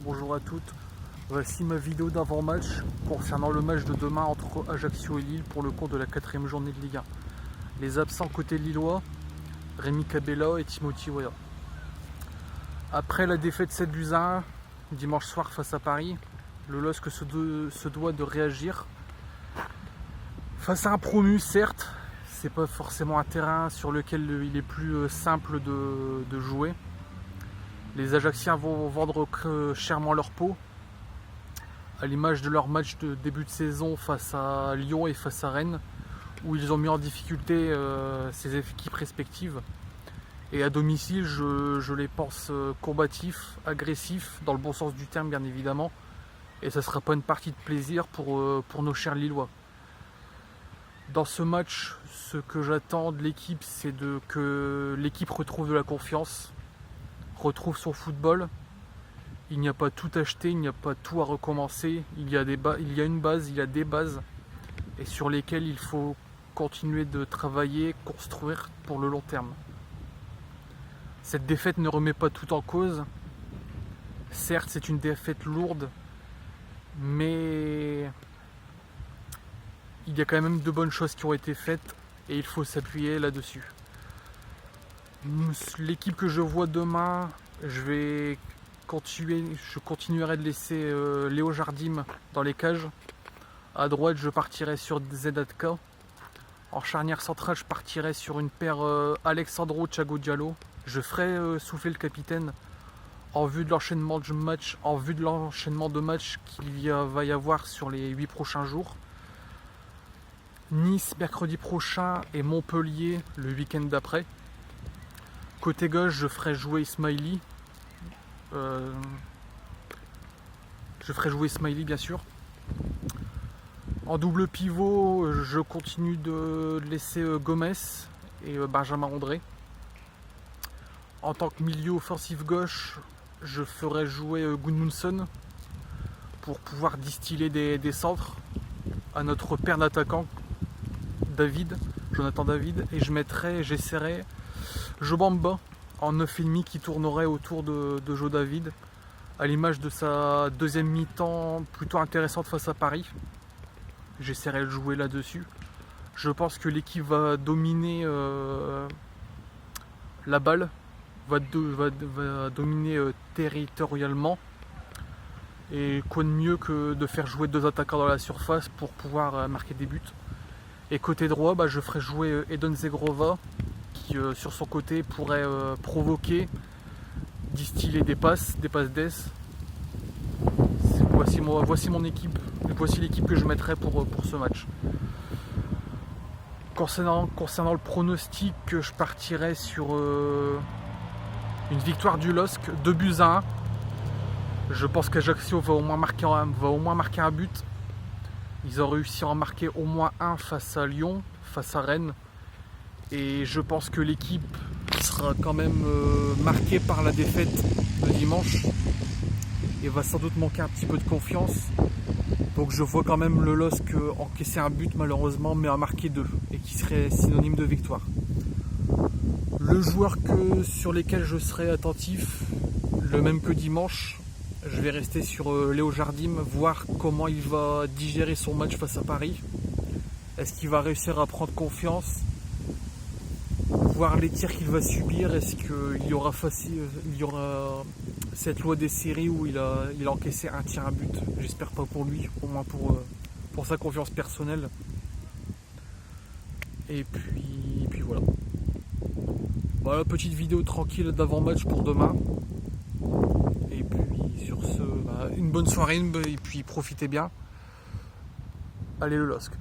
bonjour à toutes. Voici ma vidéo d'avant-match concernant le match de demain entre Ajaccio et Lille pour le cours de la 4e journée de Ligue 1. Les absents côté lillois, Rémi Cabella et Timothy Weah. Après la défaite 7-1 dimanche soir face à Paris, le LOSC se doit de réagir. Face à un promu, certes, c'est pas forcément un terrain sur lequel il est plus simple de jouer. Les Ajacciens vont vendre chèrement leur peau, à l'image de leur match de début de saison face à Lyon et face à Rennes, où ils ont mis en difficulté ces équipes respectives. Et à domicile, je les pense combatifs, agressifs, dans le bon sens du terme bien évidemment. Et ça ne sera pas une partie de plaisir pour nos chers Lillois. Dans ce match, ce que j'attends de l'équipe, c'est que l'équipe retrouve de la confiance, retrouve son football. Il n'y a pas tout acheté, il n'y a pas tout à recommencer. Il y a une base, il y a des bases et sur lesquelles il faut continuer de travailler, construire pour le long terme. Cette défaite ne remet pas tout en cause. Certes, c'est une défaite lourde, mais il y a quand même de bonnes choses qui ont été faites et il faut s'appuyer là-dessus. L'équipe que je vois demain, je continuerai de laisser Léo Jardim dans les cages. À droite, je partirai sur Zedatka. En charnière centrale, je partirai sur une paire Alexandro Thiago Diallo. Je ferai souffler le capitaine en vue de l'enchaînement de matchs, qu'il va y avoir sur les 8 prochains jours. Nice mercredi prochain et Montpellier le week-end d'après. Côté gauche, je ferai jouer Ismaili. Bien sûr. En double pivot, je continue de laisser Gomez et Benjamin André. En tant que milieu offensif gauche, je ferai jouer Gudmundsson pour pouvoir distiller des centres à notre père d'attaquant Jonathan David, et j'essaierai Jobamba en 9,5 qui tournerait autour de Joe David, à l'image de sa deuxième mi-temps plutôt intéressante face à Paris. J'essaierai de jouer là-dessus. Je pense que l'équipe va dominer la balle, va dominer territorialement. Et quoi de mieux que de faire jouer 2 attaquants dans la surface pour pouvoir marquer des buts. Et côté droit, je ferai jouer Edon Zegrova qui sur son côté pourrait provoquer, distiller des passes d'ess. Voici mon équipe, voici l'équipe que je mettrai pour ce match. Concernant le pronostic, je partirai sur une victoire du LOSC, 2-1. Je pense qu'Ajaccio va au moins marquer un but. Ils ont réussi à en marquer au moins un face à Lyon, face à Rennes. Et je pense que l'équipe sera quand même marquée par la défaite de dimanche. Et va sans doute manquer un petit peu de confiance. Donc je vois quand même le LOSC encaisser un but malheureusement, mais en marquer 2. Et qui serait synonyme de victoire. Le joueur sur lesquels je serai attentif, le même que dimanche, je vais rester sur Léo Jardim, voir comment il va digérer son match face à Paris. Est-ce qu'il va réussir à prendre confiance? Voir les tirs qu'il va subir. Est-ce qu'il y aura cette loi des séries où il a encaissé un tir à but? J'espère pas pour lui, au moins pour sa confiance personnelle. Et puis voilà. Voilà, petite vidéo tranquille d'avant-match pour demain. Et puis sur ce, une bonne soirée et puis profitez bien. Allez le LOSC.